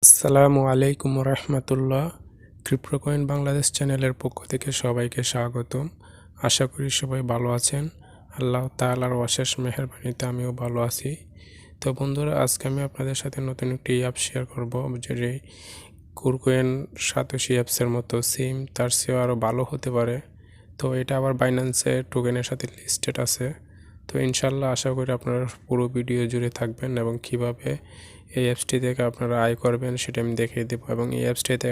আসসালামু আলাইকুম রহমতুল্লাহ। ক্রিপ্টোকয়েন বাংলাদেশ চ্যানেলের পক্ষ থেকে সবাইকে স্বাগতম। আশা করি সবাই ভালো আছেন। আল্লাহ তাআলার অশেষ মেহেরবানিতে আমিও ভালো আছি। তো বন্ধুরা, আজকে আমি আপনাদের সাথে নতুন একটি অ্যাপ শেয়ার করব, যে কুরকয়েন সাতোশি অ্যাপসের মতো সিম তার চেয়েও আরও ভালো হতে পারে। তো এটা আবার বাইন্যান্সে টোকেনের সাথে লিস্টেড আছে। তো ইনশাল্লাহ আশা করি আপনারা পুরো ভিডিও জুড়ে থাকবেন এবং কিভাবে এই অ্যাপসটি থেকে আপনারা আয় করবেন সেটা আমি দেখিয়ে দেবো। এবং এই অ্যাপসটিতে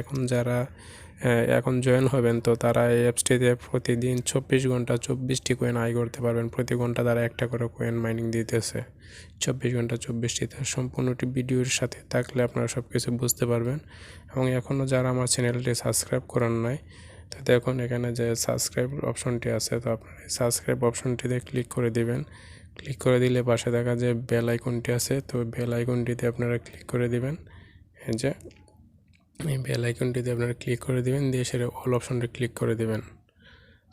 এখন জয়েন হবেন, তো তারা এই অ্যাপসটিতে প্রতিদিন 24 ঘন্টা 24টি কয়েন আয় করতে পারবেন। প্রতি ঘন্টা তারা একটা করে কয়েন মাইনিং দিতেছে। 24 ঘন্টা 24টিতে সম্পূর্ণটি ভিডিওর সাথে থাকলে আপনারা সব কিছু বুঝতে পারবেন। এবং এখনও যারা আমার চ্যানেলটি সাবস্ক্রাইব করার নাই, তো দেখুন এখানে যে সাবস্ক্রাইব অপশনটি আছে, তো আপনারা এই সাবস্ক্রাইব অপশনটিতে ক্লিক করে দিবেন। ক্লিক করে দিলে পাশে দেখা যে বেল আইকনটি আছে, তো বেল আইকনটিতে আপনারা ক্লিক করে দিবেন। এই যে এই বেল আইকনটিতে আপনারা ক্লিক করে দিবেন, দিয়ে সেটা অল অপশনটি ক্লিক করে দিবেন।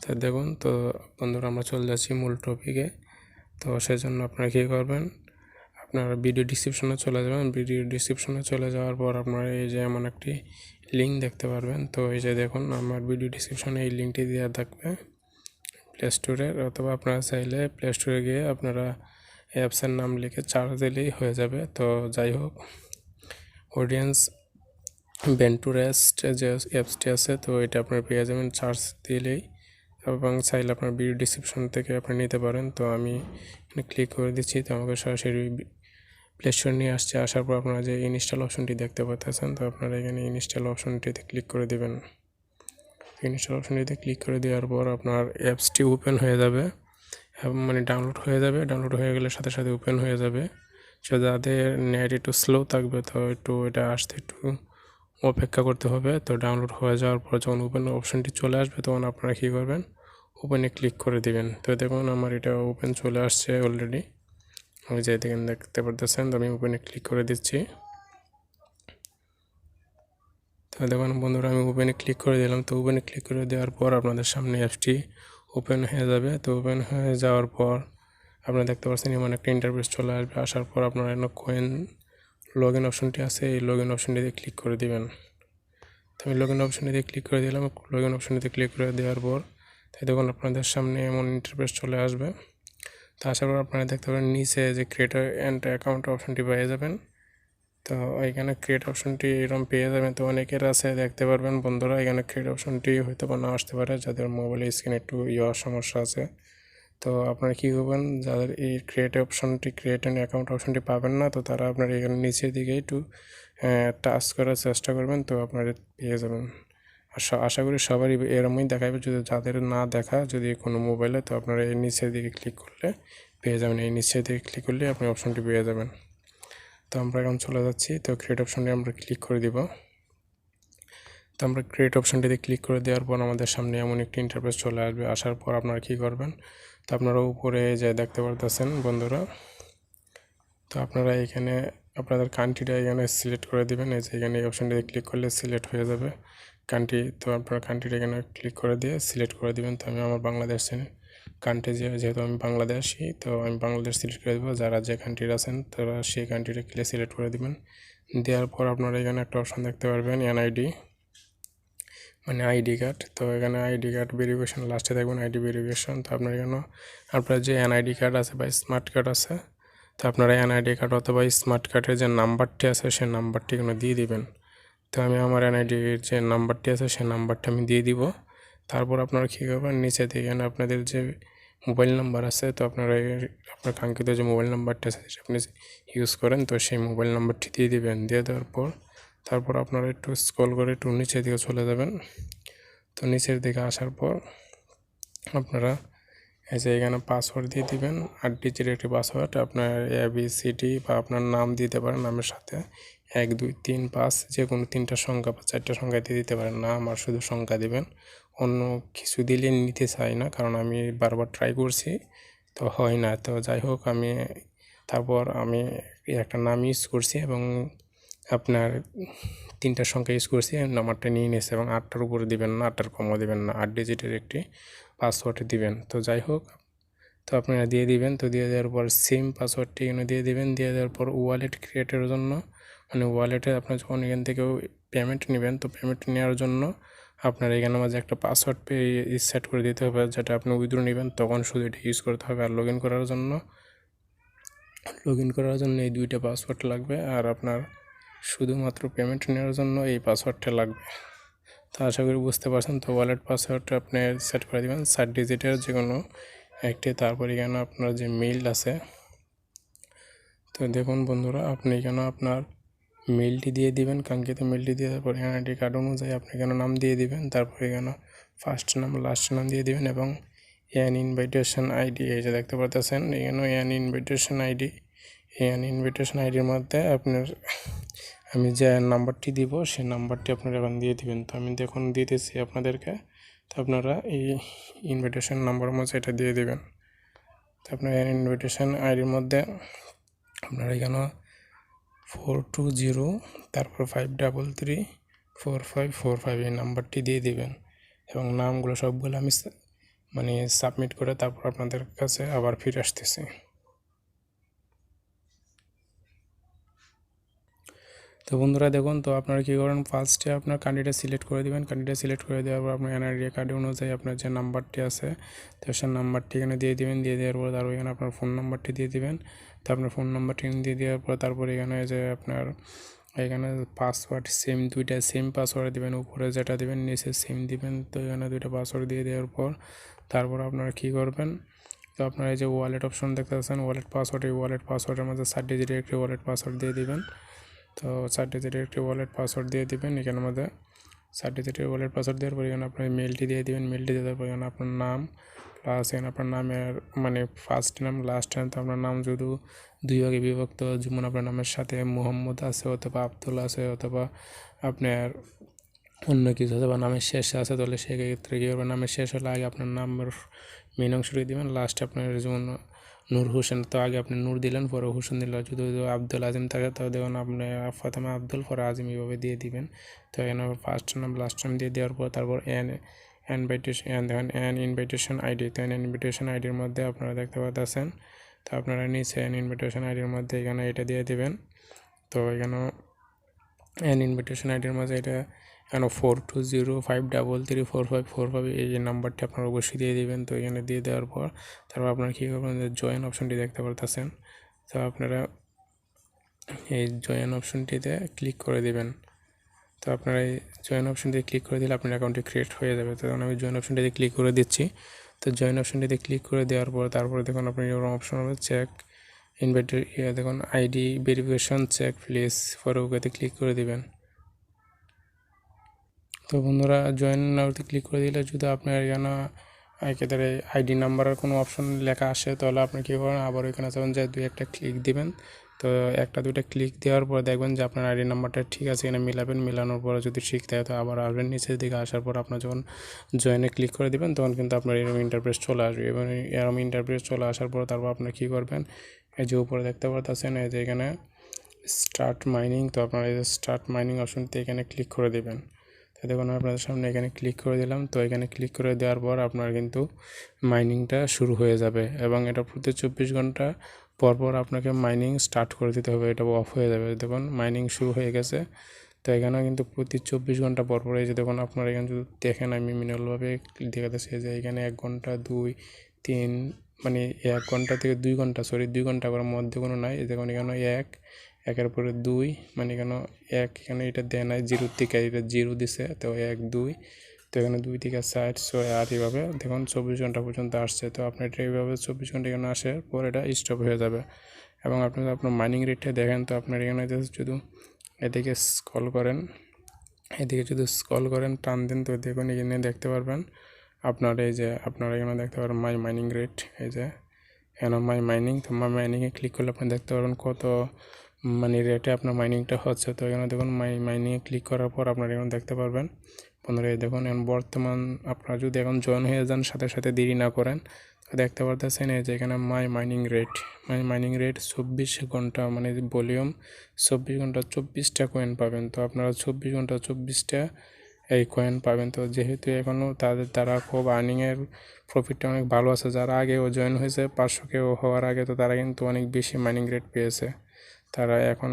তো দেখুন, তো বন্ধুরা আমরা চলে যাচ্ছি মূল টপিকে। তো সেজন্য আপনারা কী করবেন, আপনারা ভিডিও ডিসক্রিপশনে চলে যাবেন। ভিডিও ডিসক্রিপশনে চলে যাওয়ার পর আপনারা এই যে এমন একটি লিঙ্ক দেখতে পারবেন। তো এই যে দেখুন, আমার ভিডিও ডিসক্রিপশনে এই লিঙ্কটি দেওয়া থাকবে প্লে স্টোরের, অথবা আপনারা চাইলে প্লে স্টোরে গিয়ে আপনারা অ্যাপসের নাম লিখে চার্জ দিলেই হয়ে যাবে। তো যাই হোক, অডিয়েন্স ভেন্টুরেস্ট যে অ্যাপসটি আছে, তো এটা আপনারা পেয়ে যাবেন চার্জ দিলেই, এবং চাইলে আপনার ভিডিও ডিসক্রিপশন থেকে আপনি নিতে পারেন। তো আমি এখানে ক্লিক করে দিচ্ছি, তো আমাকে সরাসরি প্লে স্টোর নিয়ে আসছে। আসার পর আপনারা যে ইনস্টল অপশনটি দেখতে পাচ্ছেন, তো আপনারা এখানে ইনস্টল অপশনটিতে ক্লিক করে দেবেন। ইনস্টল অপশনটিতে ক্লিক করে দেওয়ার পর আপনার অ্যাপসটি ওপেন হয়ে যাবে, মানে ডাউনলোড হয়ে যাবে। ডাউনলোড হয়ে গেলে সাথে সাথে ওপেন হয়ে যাবে। সো যাদের নেট একটু স্লো থাকবে, তো একটু এটা আসতে একটু অপেক্ষা করতে হবে। তো ডাউনলোড হয়ে যাওয়ার পর যখন ওপেন অপশনটি চলে আসবে, তখন আপনারা কী করবেন, ওপেনে ক্লিক করে দিবেন। তো দেখুন আমার এটা ওপেন চলে আসছে অলরেডি, ওই যে দেখতে পারতেছেন। তো আমি ওপেনে ক্লিক করে দিচ্ছি। তো দেখুন বন্ধুরা, আমি ওপেনে ক্লিক করে দিলাম। তো ওপেনে ক্লিক করে দেওয়ার পর আপনাদের সামনে অ্যাপসটি ওপেন হয়ে যাবে। তো ওপেন হয়ে যাওয়ার পর আপনারা দেখতে পাচ্ছেন এমন একটা ইন্টারফেস চলে আসবে। আসার পর আপনারা কয়েন লগ ইন অপশনটি আছে, এই লগ ইন অপশনটিতে ক্লিক করে দিবেন। তো আমি লগ ইন অপশনটিতে ক্লিক করে দিলাম। লগ ইন অপশনটিতে ক্লিক করে দেওয়ার পর তাই দেখুন আপনাদের সামনে এমন ইন্টারফেস চলে আসবে। তো আসার পর আপনারা দেখতে পারেন নিচে যে ক্রিয়েট অ্যান্ড অ্যাকাউন্ট অপশনটি পেয়ে যাবেন। তো এখানে ক্রিয়েট অপশনটি এরকম পেয়ে যাবেন। তো অনেকের আছে দেখতে পারবেন বন্ধুরা, এখানে ক্রিয়েট অপশনটি হয়তো বা না আসতে পারে, যাদের মোবাইলের স্ক্রিনে একটু সমস্যা আছে। তো আপনারা কী করবেন, যাদের এই ক্রিয়েট অ্যান্ড অ্যাকাউন্ট অপশনটি পাবেন না, তো তারা আপনার এখানে নিচের দিকে একটু টাচ করার চেষ্টা করবেন, তো আপনারা পেয়ে যাবেন। আশা করি সবারই এরমই দেখাবে। যদি যাদের না দেখা যদি কোনো মোবাইলে, তো আপনারা এই নিচের দিকে ক্লিক করলে পেয়ে যাবেন। এই নিচের দিকে ক্লিক করলে আপনি অপশনটি পেয়ে যাবেন। তো আমরা এখন চলে যাচ্ছি। তো ক্রিয়েট অপশনটি আমরা ক্লিক করে দিব। তো আমরা ক্রিয়েট অপশনটিতে ক্লিক করে দেওয়ার পর আমাদের সামনে এমন একটি ইন্টারফেস চলে আসবে। আসার পর আপনারা কী করবেন, তো আপনারা উপরে যে দেখতে পারতেছেন বন্ধুরা, তো আপনারা এখানে আপনাদের কান্ট্রিটা এখানে সিলেক্ট করে দেবেন। এই যে এখানে এই অপশনটিতে ক্লিক করলে সিলেক্ট হয়ে যাবে কান্ট্রি। তো আপনারা কান্ট্রিটা এখানে ক্লিক করে দিয়ে সিলেক্ট করে দেবেন। তো আমি আমার বাংলাদেশ কান্ট্রি যেহেতু আমি বাংলাদেশি, তো আমি বাংলাদেশ সিলেক্ট করে দেবো। যারা যে কান্ট্রির আছেন তারা সেই কান্ট্রিটা সিলেক্ট করে দেবেন। দেওয়ার পর আপনারা এখানে একটা অপশন দেখতে পারবেন এনআইডি, মানে আইডি কার্ড। তো এখানে আইডি কার্ড ভেরিফিকেশন লাস্টে দেখবেন আইডি ভেরিফিকেশন। তো আপনার এখানে আপনার যে এনআইডি কার্ড আছে বা স্মার্ট কার্ড আছে, তো আপনারা এনআইডি কার্ড অথবা স্মার্ট কার্ডের যে নাম্বারটি আছে সেই নাম্বারটি এখানে দিয়ে দিবেন। তো আমি আমার এনআইডির যে নাম্বারটি আছে সেই নাম্বারটা আমি দিয়ে দিব। তারপর আপনারা কী করবেন, নিচে দেখেন আপনাদের যে মোবাইল নাম্বার আছে, তো আপনারা আপনার কাঙ্ক্ষিত যে মোবাইল নাম্বারটা আছে সেটা আপনি ইউজ করেন, তো সেই মোবাইল নাম্বারটি দিয়ে দিবেন। দিয়ে দেওয়ার পর তারপর আপনারা একটু স্ক্রল করে একটু নিচের দিকে চলে যাবেন। তো নিচের দিকে আসার পর আপনারা এই যে এখানে পাসওয়ার্ড দিয়ে দিবেন, 8 ডিজিটের একটি পাসওয়ার্ড। আপনার ABCD বা আপনার নাম দিতে পারেন, নামের সাথে 1 2 3 5 যে কোনো 3টা সংখ্যা বা 4টা সংখ্যা দিয়ে দিতে পারেন। নাম আর শুধু সংখ্যা দিবেন, অন্য কিছু দিলে নিতে চাই না, কারণ আমি বারবার ট্রাই করছি তো হয় না। তো যাই হোক, তারপর আমি একটা নাম ইউজ করছি এবং আপনার 3টা সংখ্যা ইউজ করছি, নাম্বারটা নিয়ে নিয়েছে। এবং 8টার উপরে দিবেন না, 8টার কমও দিবেন না, 8 ডিজিটের একটি পাসওয়ার্ড দিবেন। তো যাই হোক, তো আপনারা দিয়ে দিবেন। তো দিয়ে দেওয়ার পর সিম পাসওয়ার্ডটি এখানে দিয়ে দিবেন। দিয়ে দেওয়ার পর ওয়ালেট ক্রিয়েটের জন্য মানে ওয়ালেটে আপনার যখন এখান থেকেও পেমেন্ট নেবেন, তো পেমেন্ট নেওয়ার জন্য আপনার এখানে মাঝে একটা পাসওয়ার্ড সেট করে দিতে হবে, যেটা আপনি উইথড্র নেবেন তখন শুধু এটা ইউজ করতে হবে। আর লগ ইন করার জন্য এই দুইটা পাসওয়ার্ড লাগবে, আর আপনার শুধুমাত্র পেমেন্ট নেওয়ার জন্য এই পাসওয়ার্ডটা লাগবে। তো আশা করি বুঝতে পারছেন। তো ওয়ালেট পাসওয়ার্ডটা আপনি সেট করে দেবেন 4 ডিজিটের যে কোনো একটি। তারপর এখানে আপনার যে মেইল আছে, তো দেখুন বন্ধুরা, আপনি এখানে আপনার মেইলটি দিয়ে দিবেন, কাঙ্ক্ষিত মেইলটি দিয়ে তারপর এখানে আইডি কার্ড অনুযায়ী আপনি এখানে নাম দিয়ে দিবেন, তারপর এখানে ফার্স্ট নাম লাস্ট নাম দিয়ে দিবেন এবং ইনভাইটেশন আইডি এই যে দেখতে পাচ্ছেন এখানে ইনভাইটেশন আইডির মধ্যে আপনার আমি যে নাম্বারটি দিব সেই নাম্বারটি আপনারা এখন দিয়ে দিবেন। তো আমি দেখুন দিতেছি আপনাদেরকে, তো আপনারা এই ইনভাইটেশন নাম্বার মধ্যে এটা দিয়ে দিবেন। তো আপনার ইনভাইটেশন আইডির মধ্যে আপনারা এখানে 420 তারপর 5334545 এই নাম্বারটি দিয়ে দিবেন এবং নামগুলো সবগুলো আমি মানে সাবমিট করে তারপর আপনাদের কাছে আবার ফিরে আসতেছি। তো বন্ধুরা দেখুন, তো আপনারা কী করেন, ফার্স্টে আপনার ক্যান্ডিডেট সিলেক্ট করে দেবেন। ক্যান্ডিডেট সিলেক্ট করে দেওয়ার পর আপনার এনআইডি কার্ড অনুযায়ী আপনার যে নাম্বারটি আছে তো সেই নাম্বারটি এখানে দিয়ে দেবেন। দিয়ে দেওয়ার পর তারপর এখানে আপনার ফোন নাম্বারটি দিয়ে দেবেন। তো আপনার ফোন নাম্বারটি দিয়ে দেওয়ার পর তারপর এখানে যে আপনার এখানে পাসওয়ার্ড দুইটা সেম পাসওয়ার্ড দেবেন, উপরে যেটা দেবেন নিচে সেম দিবেন। তো এখানে দুইটা পাসওয়ার্ড দিয়ে দেওয়ার পর তারপর আপনারা কী করবেন, তো আপনারা এই যে ওয়ালেট অপশন দেখতে পাচ্ছেন, ওয়ালেট পাসওয়ার্ড, এই ওয়ালেট পাসওয়ার্ডের মধ্যে 4 ডিজিটের একটি ওয়ালেট পাসওয়ার্ড দিয়ে দিবেন। তো 4 ডিজিটের একটি ওয়ালেট পাসওয়ার্ড দিয়ে দিবেন। এখানের মধ্যে 4 ডিজিটের ওয়ালেট পাসওয়ার্ড দেওয়ার পর এখানে আপনার মেলটি দিয়ে দিবেন। মেলটি দেওয়ার পর এখানে আপনার নাম প্লাস এখানে আপনার নামের মানে ফার্স্ট নাম লাস্ট নাম, তো আপনার নাম যদি 2 ভাগে বিভক্ত, যেমন আপনার নামের সাথে মোহাম্মদ আছে অথবা আব্দুল আছে অথবা আপনার অন্য কিছু আছে বা নামের শেষে আছে, তাহলে সেক্ষেত্রে কী করবেন, নামের শেষ হলে আগে আপনার নামের মেন অংশটি দেবেন, লাস্টে আপনার যেমন নূর হোসেন, তো আগে আপনি নূর দিলেন পরে হোসেন দিলেন। যদি আব্দুল আজিম থাকে তো দেখুন আপনি প্রথমে আব্দুল পরে আজিম এইভাবে দিয়ে দিবেন। তো এখানে ফার্স্ট নাম লাস্ট নাম দিয়ে দেওয়ার পর তারপর ইনভাইটেশন আইডি, তো ইনভাইটেশন আইডির মধ্যে আপনারা দেখতে পাচ্ছেন, তো আপনারা নিচে ইনভাইটেশন আইডির মধ্যে এখানে এটা দিয়ে দেবেন। তো এখানে ইনভাইটেশন আইডির মাঝে এটা এখানে 4205334545 এই নাম্বারটি আপনারা অবশ্যই দিয়ে দেবেন। তো এখানে দিয়ে দেওয়ার পর তারপর আপনারা কী করবেন, যে জয়েন অপশনটি দেখতে পারতেছেন, তো আপনারা এই জয়েন অপশনটিতে ক্লিক করে দেবেন। তো আপনারা এই জয়েন অপশনটিতে ক্লিক করে দিলে আপনার অ্যাকাউন্টটি ক্রিয়েট হয়ে যাবে। তো আমি জয়েন অপশনটিতে ক্লিক করে দিচ্ছি। তো জয়েন অপশনটিতে ক্লিক করে দেওয়ার পর তারপরে দেখুন আপনার এরকম অপশন হবে চেক ইনভাইটেড, দেখুন আইডি ভেরিফিকেশন চেক প্লিজ, পরে ওকেতে ক্লিক করে দেবেন। তো বন্ধুরা জয়েন নাওতে ক্লিক করে দিলে যদি আপনার এখানে একেবারে আইডি নাম্বারের কোনো অপশন লেখা আসে, তাহলে আপনি কী করেন, আবার ওইখানে যখন যে 2-1টা ক্লিক দিবেন। তো 1-2টা ক্লিক দেওয়ার পর দেখবেন যে আপনার আইডি নাম্বারটা ঠিক আছে, এখানে মিলাবেন। মিলানোর পরে যদি ঠিক থাকে তো আবার আসবেন নিচের দিকে, আসার পর আপনার যখন জয়েনে ক্লিক করে দেবেন তখন কিন্তু আপনার এরকম ইন্টারফেস চলে আসবে। এবং এরকম ইন্টারফেস চলে আসার পর তারপর আপনি কী করবেন, এই যে উপরে দেখতে পাচ্ছেন এই যে এখানে স্টার্ট মাইনিং, তো আপনারা এই যে স্টার্ট মাইনিং অপশনটি এখানে ক্লিক করে দেবেন। তো দেখুন আপনাদের সামনে এখানে ক্লিক করে দিলাম। তো এখানে ক্লিক করে দেওয়ার পর আপনার কিন্তু মাইনিংটা শুরু হয়ে যাবে এবং এটা প্রতি 24 ঘন্টা পরপর আপনাকে মাইনিং স্টার্ট করে দিতে হবে, এটা অফ হয়ে যাবে। দেখুন মাইনিং শুরু হয়ে গেছে। তো এখানেও কিন্তু প্রতি 24 ঘন্টা পরপর এই যে দেখুন আপনারা এখানে যদি দেখেন, আমি ম্যানুয়ালভাবে দেখাতেছি যে এখানে 1 ঘন্টা 2 3 মানে 1 ঘন্টা থেকে 2 ঘন্টা 2 ঘন্টা করে মধ্যে কোনো নাই। দেখুন এখানে 1-এর পরে 2 মানে এখানে 1 এখানে এটা দেয় নাই, 0 থেকে এটা 0 দিছে, তো 1 2, তো এখানে 2 থেকে 4 6 8 এইভাবে দেখুন 24 ঘন্টা পর্যন্ত আসছে। তো আপনার এটা এইভাবে 24 ঘন্টা এখানে আসার পর এটা স্টপ হয়ে যাবে। এবং আপনি আপনার মাইনিং রেটটা দেখেন, তো আপনার এখানে যদি এদিকে স্ক্রল করেন টান দেন, তো দেখুন এখানে দেখতে পারবেন আপনার এই যে আপনারা এখানে দেখতে পারবেন মাই মাইনিং রেট, এই যে এখানে মাই মাইনিং। তো মাই মাইনিংয়ে ক্লিক করলে আপনি দেখতে পারবেন কত মানে রেটে আপনার মাইনিংটা হচ্ছে। তো এখানে দেখুন মাইনিংয়ে ক্লিক করার পর আপনারা এখানে দেখতে পারবেন বন্ধুরা, এই দেখুন এখন বর্তমান আপনারা যদি এখন জয়েন হয়ে যান সাথে সাথে দেরি না করেন, তো দেখতে পারতেছেন এই যে এখানে মাই মাইনিং রেট 24 ঘন্টা মানে ভলিউম 24 ঘন্টা 24টা কয়েন পাবেন। তো আপনারা 24 ঘন্টা 24টা এই কয়েন পাবেন। তো যেহেতু এখনও তারা খুব আর্নিংয়ের প্রফিটটা অনেক ভালো আছে, যারা আগেও জয়েন হয়েছে 500 কেও হওয়ার আগে, তো তারা কিন্তু অনেক বেশি মাইনিং রেট পেয়েছে। তারা এখন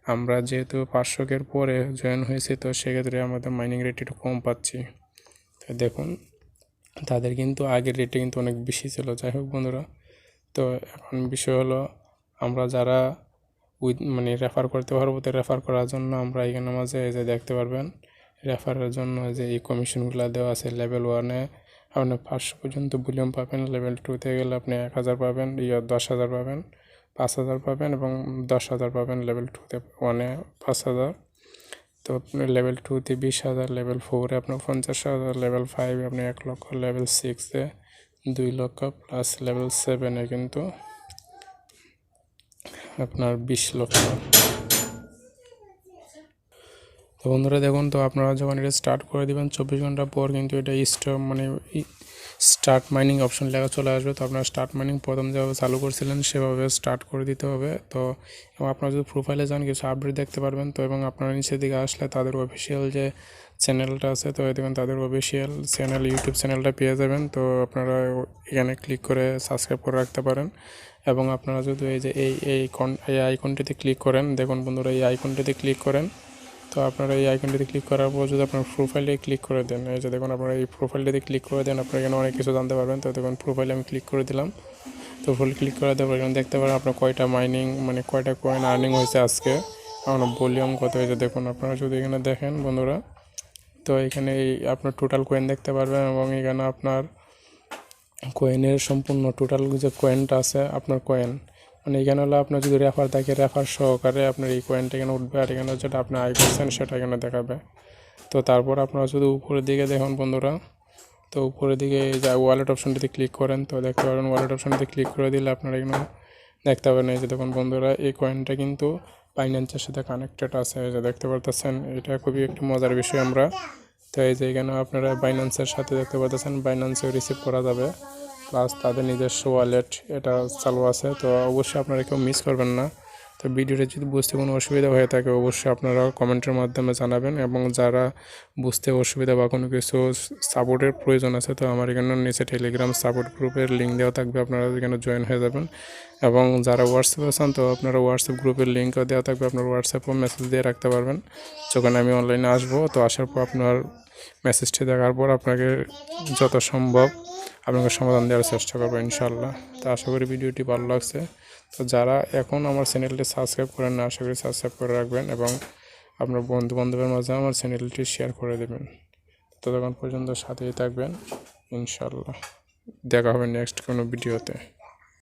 আমরা যেহেতু 500-এর পরে জয়েন হয়েছি, তো সেক্ষেত্রে আমাদের মাইনিং রেট একটু কম পাচ্ছি। তো দেখুন তাদের কিন্তু আগের রেটে কিন্তু অনেক বেশি ছিল। যাই হোক বন্ধুরা, তো এখন বিষয় হলো আমরা যারা মানে রেফার করতে পারবো, তো রেফার করার জন্য আমরা এখানে মাঝে এই যে দেখতে পারবেন রেফারের জন্য যে এই কমিশনগুলো দেওয়া আছে। লেভেল 1-এ আপনি 500 পর্যন্ত ভলিউম পাবেন, লেভেল 2-তে গেলে আপনি 1000 পাবেন, 10,000 পাবেন, 5,000 পাবেন এবং 10,000 পাবেন। লেভেল 2-তে 1-এ 5,000, তো আপনি লেভেল 2-তে 20,000, লেভেল 4-এ আপনার 50,000, লেভেল 5-এ আপনি 1 লক্ষ, লেভেল 6-এ 2 লক্ষ, প্লাস লেভেল 7-এ কিন্তু আপনার 20 লক্ষ। তো বন্ধুরা দেখুন, তো আপনারা যখন এটা স্টার্ট করে দেবেন 24 ঘন্টা পর কিন্তু এটা স্টার্ট মাইনিং অপশন লেখা চলে আসবে। তো আপনারা স্টার্ট মাইনিং প্রথম যেভাবে চালু করছিলেন সেভাবে স্টার্ট করে দিতে হবে। তো এবং আপনারা যদি প্রোফাইলে যান কিছু আপডেট দেখতে পারবেন। তো এবং আপনারা নিচের দিকে আসলে তাদের অফিসিয়াল যে চ্যানেলটা আছে, তো দেখুন তাদের অফিসিয়াল চ্যানেল ইউটিউব চ্যানেলটা পেয়ে যাবেন। তো আপনারা এখানে ক্লিক করে সাবস্ক্রাইব করে রাখতে পারেন। এবং আপনারা যদি এই যে এই আইকনটিতে ক্লিক করেন, দেখুন বন্ধুরা এই আইকনটিতে ক্লিক করেন, তো আপনারা এই আইকনটিতে ক্লিক করার পর যদি আপনার প্রোফাইলে ক্লিক করে দেন, এই যে দেখুন আপনারা এই প্রোফাইলটিতে ক্লিক করে দেন, আপনারা এখানে অনেক কিছু জানতে পারবেন। তো দেখুন প্রোফাইলে আমি ক্লিক করে দিলাম। তো প্রোফাইল ক্লিক করে দেওয়ার পর এখানে দেখতে পারেন আপনার কয়টা মাইনিং মানে কয়টা কয়েন আর্নিং হয়েছে আজকে, আমার ভলিউম কত হয়েছে দেখুন। আপনারা যদি এখানে দেখেন বন্ধুরা, তো এখানে এই আপনার টোটাল কয়েন দেখতে পারবেন এবং এখানে আপনার কয়েনের সম্পূর্ণ টোটাল যে কয়েনটা আছে আপনার কয়েন, মানে এখানে হলো আপনার যদি রেফার থাকে রেফার সহকারে আপনার এই কয়েনটা এখানে উঠবে, আর এখানে যেটা আপনি আয় করছেন সেটা এখানে দেখাবে। তো তারপর আপনারা যদি উপরের দিকে দেখুন বন্ধুরা, তো উপরের দিকে এই যে ওয়ালেট অপশনটিতে ক্লিক করেন, তো দেখতে পারেন ওয়ালেট অপশনটিতে ক্লিক করে দিলে আপনারা এখানে দেখতে পাবেন এই যে দেখুন বন্ধুরা এই কয়েনটা কিন্তু বাইন্যান্সের সাথে কানেক্টেড আছে, এই যে দেখতে পারতেছেন। এটা খুবই একটি মজার বিষয় আমরা। তো এই যে এখানে আপনারা বাইন্যান্সের সাথে দেখতে পাচ্ছেন বাইন্যান্সে রিসিভ করা যাবে, প্লাস তাদের নিজস্ব ওয়ালেট এটা চালু আছে। তো অবশ্যই আপনারা কেউ মিস করবেন না। তো ভিডিওটা যদি বুঝতে কোনো অসুবিধা হয়ে থাকে অবশ্যই আপনারা কমেন্টের মাধ্যমে জানাবেন, এবং যারা বুঝতে অসুবিধা বা কোনো কিছু সাপোর্টের প্রয়োজন আছে, তো আমার এখানে নিচে টেলিগ্রাম সাপোর্ট গ্রুপের লিঙ্ক দেওয়া থাকবে, আপনারা এখানে জয়েন হয়ে যাবেন। এবং যারা হোয়াটসঅ্যাপে আছেন তো আপনারা হোয়াটসঅ্যাপ গ্রুপের লিঙ্কও দেওয়া থাকবে, আপনার হোয়াটসঅ্যাপও মেসেজ দিয়ে রাখতে পারবেন যখন আমি অনলাইনে আসবো। তো আসার পর আপনার মেসেজটি দেখার পর আপনাকে যত সম্ভব আপনাকে সমাধান দেওয়ার চেষ্টা করবো ইনশাল্লাহ। তো আশা করি ভিডিওটি ভালো লাগছে। তো যারা এখন আমার চ্যানেলটি সাবস্ক্রাইব করেন না আশা করি সাবস্ক্রাইব করে রাখবেন এবং আপনার বন্ধু বান্ধবের মাঝে আমার চ্যানেলটি শেয়ার করে দেবেন। ততক্ষণ পর্যন্ত সাথেই থাকবেন ইনশাল্লাহ। দেখা হবে নেক্সট কোনো ভিডিওতে।